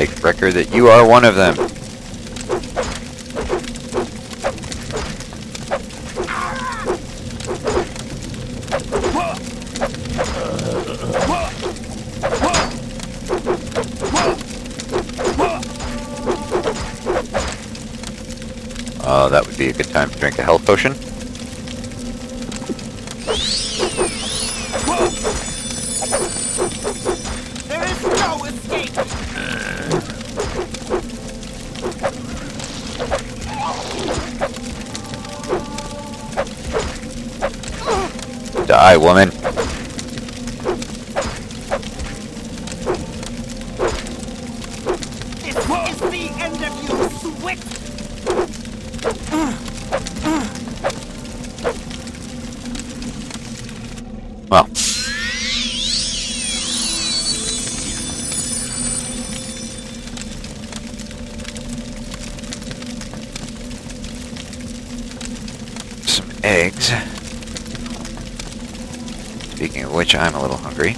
take record that you are one of them. Oh, that would be a good time to drink a health potion. There is no escape! Die, woman. This is the end of you, Swit! Well. Some eggs. Speaking of which, I'm a little hungry.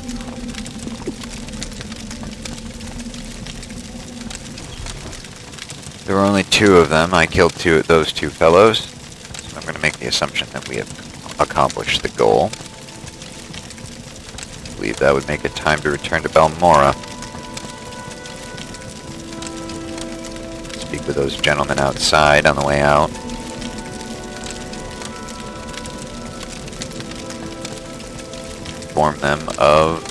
There were only 2 of them. I killed those two fellows. So I'm going to make the assumption that we have accomplished the goal. I believe that would make it time to return to Balmora. Speak with those gentlemen outside on the way out. Inform them of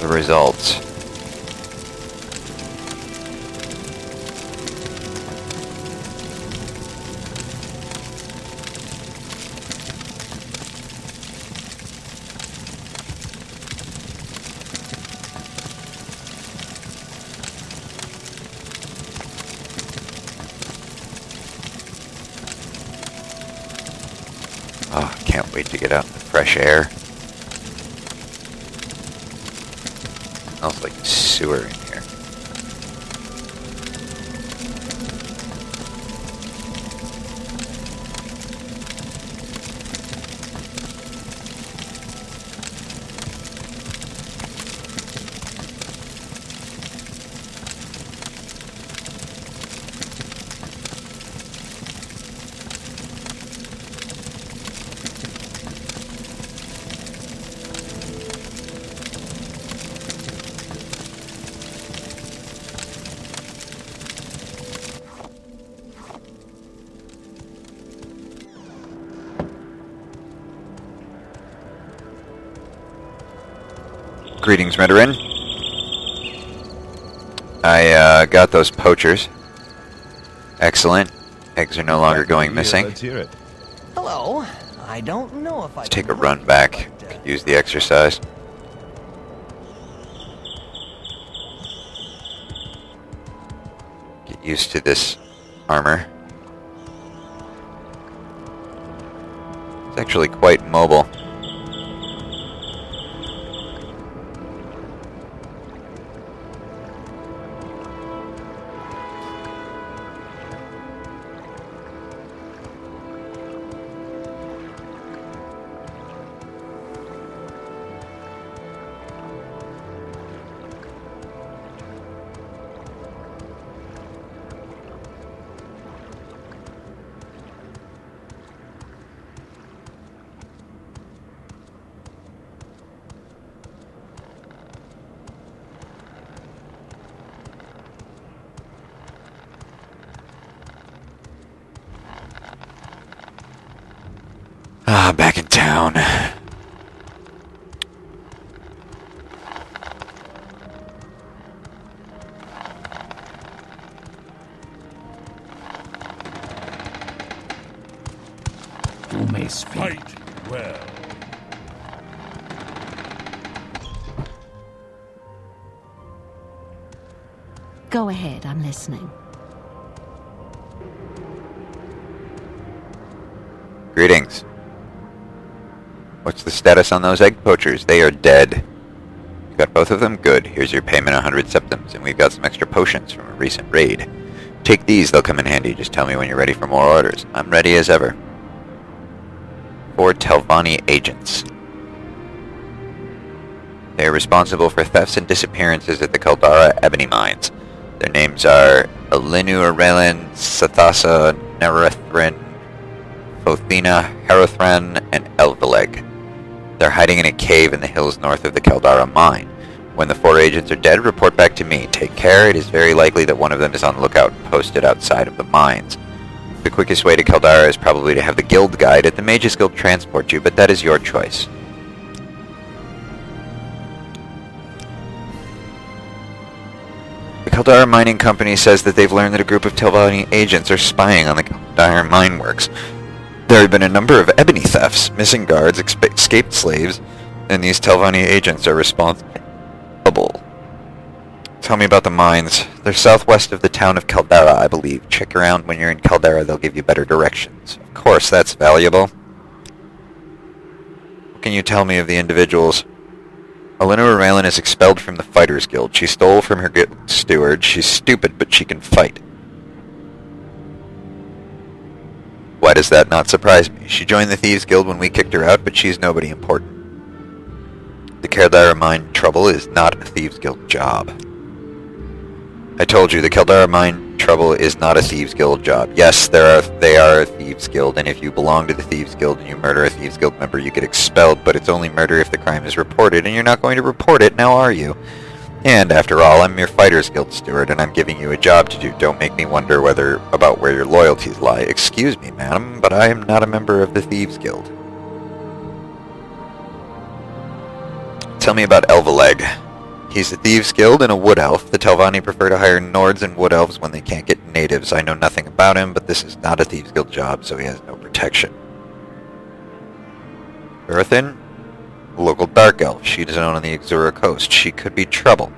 the results. Oh, can't wait to get out in the fresh air. Smells like sewer in here. Greetings, Redarin. I got those poachers. Excellent. Eggs are no longer going missing. Let's hear it. Hello. I don't know if I Let's take a can run wait, back. but, Could use the exercise. Get used to this armor. It's actually quite mobile. Ah, back in town. You may speak. Fight well. Go ahead, I'm listening. Greetings. What's the status on those egg poachers? They are dead. You got both of them? Good. Here's your payment, 100 septums, and we've got some extra potions from a recent raid. Take these, they'll come in handy. Just tell me when you're ready for more orders. I'm ready as ever. 4 Telvanni agents. They are responsible for thefts and disappearances at the Caldera ebony mines. Their names are Alinu Arelen, Sathasa, Nerethrin, Fothina, Herothran, and Elvileg. They're hiding in a cave in the hills north of the Caldera mine. When the 4 agents are dead, report back to me. Take care, it is very likely that one of them is on the lookout and posted outside of the mines. The quickest way to Caldera is probably to have the guild guide at the Mages Guild transport you, but that is your choice. The Caldera Mining Company says that they've learned that a group of Telvanni agents are spying on the Caldera mine works. There have been a number of ebony thefts, missing guards, escaped slaves, and these Telvanni agents are responsible. Tell me about the mines. They're southwest of the town of Caldera, I believe. Check around when you're in Caldera, they'll give you better directions. Of course, that's valuable. What can you tell me of the individuals? Alina Raylan is expelled from the Fighters Guild. She stole from her guild steward. She's stupid, but she can fight. Why does that not surprise me? She joined the Thieves Guild when we kicked her out, but she's nobody important. The Caldera Mine trouble is not a Thieves Guild job. I told you, the Caldera Mine trouble is not a Thieves Guild job. Yes, they are a Thieves Guild, and if you belong to the Thieves Guild and you murder a Thieves Guild member, you get expelled, but it's only murder if the crime is reported, and you're not going to report it, now are you? And after all, I'm your Fighters Guild steward, and I'm giving you a job to do. Don't make me wonder about where your loyalties lie. Excuse me, madam, but I am not a member of the Thieves Guild. Tell me about Elvileg. He's a Thieves Guild and a Wood Elf. The Telvanni prefer to hire Nords and Wood Elves when they can't get natives. I know nothing about him, but this is not a Thieves Guild job, so he has no protection. Earthin? A local Dark Elf. She is known on the Exura coast. She could be trouble.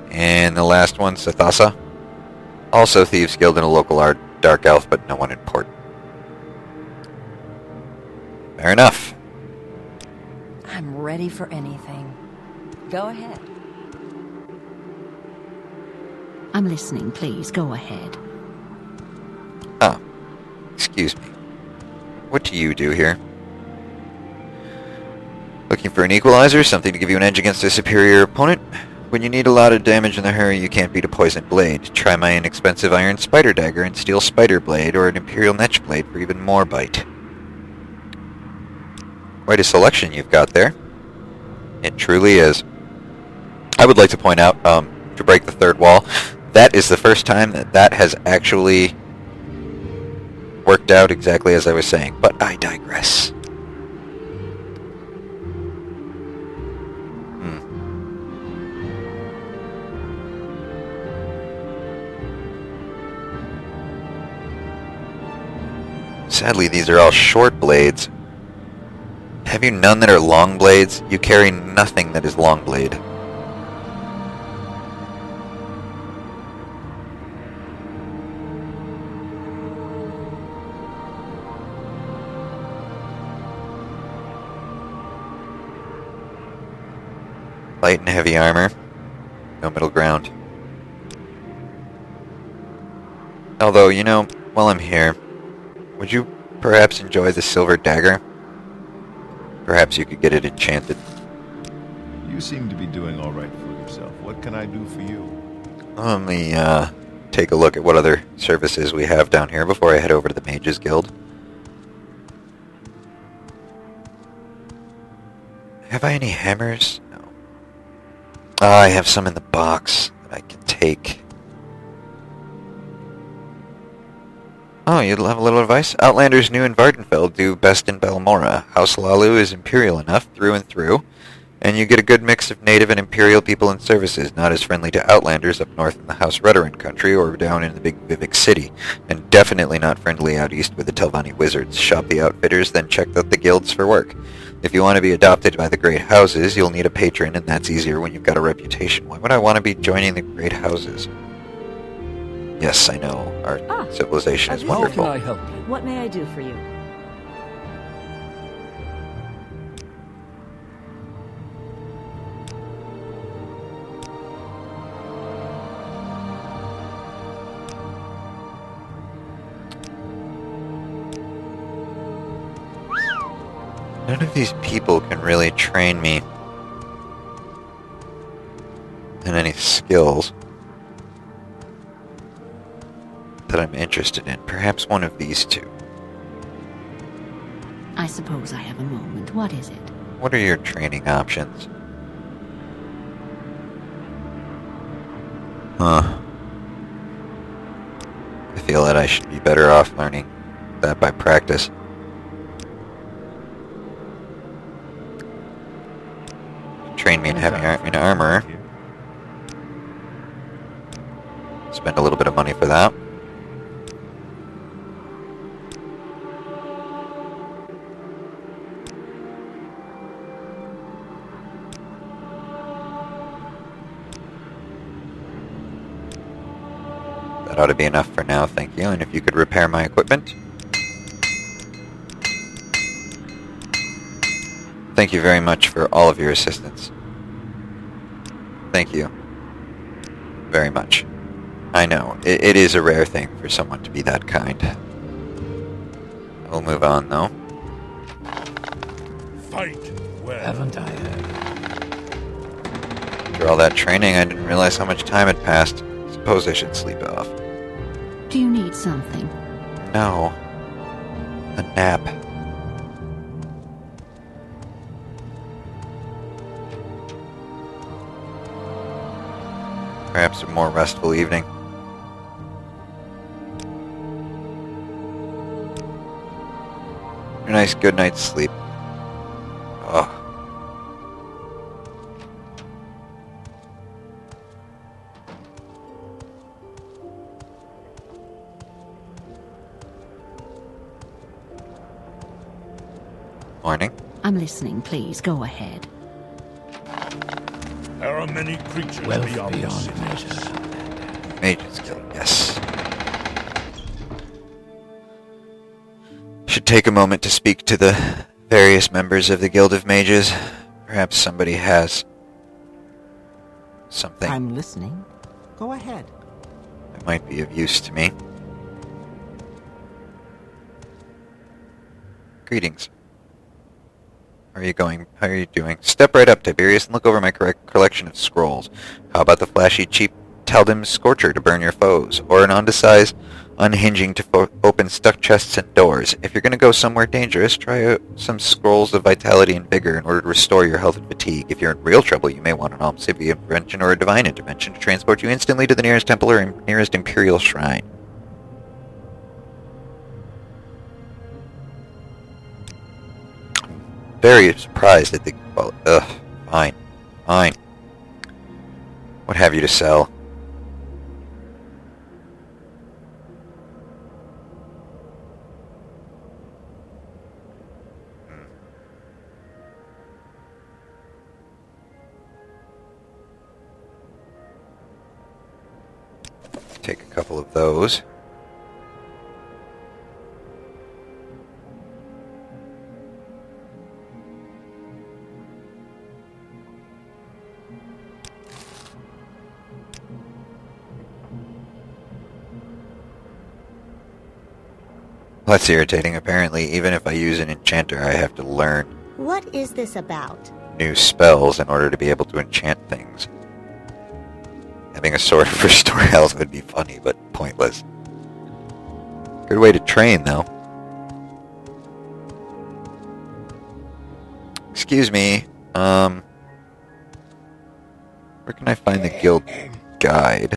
And the last one, Sathasa. Also Thieves Guild and a local Dark Elf, but no one important. Fair enough. I'm ready for anything. Go ahead. I'm listening, please. Go ahead. Oh. Excuse me. What do you do here? Looking for an equalizer? Something to give you an edge against a superior opponent? When you need a lot of damage in a hurry, you can't beat a poisoned blade. Try my inexpensive iron spider dagger and steel spider blade, or an imperial netch blade for even more bite. Quite a selection you've got there. It truly is. I would like to point out, to break the third wall, that is the first time that has actually worked out exactly as I was saying, but I digress. Sadly, these are all short blades. Have you none that are long blades? You carry nothing that is long blade. Light and heavy armor. No middle ground. Although, you know, while I'm here, would you perhaps enjoy the silver dagger? Perhaps you could get it enchanted. You seem to be doing all right for yourself. What can I do for you? Let me take a look at what other services we have down here before I head over to the Mages Guild. Have I any hammers? No. I have some in the box that I can take. Oh, you'd have a little advice? Outlanders new in Vardenfell do best in Balmora. House Lalu is imperial enough, through and through, and you get a good mix of native and imperial people and services, not as friendly to Outlanders up north in the House Redoran country or down in the big Vivek city, and definitely not friendly out east with the Telvanni wizards. Shop the outfitters, then check out the guilds for work. If you want to be adopted by the great houses, you'll need a patron, and that's easier when you've got a reputation. Why would I want to be joining the great houses? Yes, I know. Our civilization is wonderful. How can I help you? What may I do for you? None of these people can really train me in any skills that I'm interested in. Perhaps one of these two. I suppose I have a moment. What is it? What are your training options? Huh. I feel that I should be better off learning that by practice. Train me in heavy armor. Spend a little bit of money for that. That ought to be enough for now, thank you. And if you could repair my equipment. Thank you very much for all of your assistance. Thank you very much. I know, it is a rare thing for someone to be that kind. We'll move on, though. Fight well. Haven't I heard? After all that training, I didn't realize how much time had passed. Suppose I should sleep off. Do you need something? No. A nap. Perhaps a more restful evening. A nice good night's sleep. Oh. Morning. I'm listening. Please, go ahead. There are many creatures Wealth beyond the beyond city. measure. Mage's Guild, yes. Should take a moment to speak to the various members of the Guild of Mages. Perhaps somebody has something I'm listening. Go ahead. that might be of use to me. Greetings. How are you going? How are you doing? Step right up, Tiberius, and look over my collection of scrolls. How about the flashy, cheap Teldim Scorcher to burn your foes, or an undersized unhinging to open stuck chests and doors? If you're going to go somewhere dangerous, try out some scrolls of vitality and vigor in order to restore your health and fatigue. If you're in real trouble, you may want an Almsivia intervention or a divine intervention to transport you instantly to the nearest temple or nearest imperial shrine. Very surprised at the... Well, fine. Fine. What have you to sell? Take a couple of those. That's irritating. Apparently, even if I use an enchanter, I have to learn What is this about? new spells in order to be able to enchant things. Having a sword for restore health would be funny, but pointless. Good way to train, though. Excuse me, where can I find the guild guide?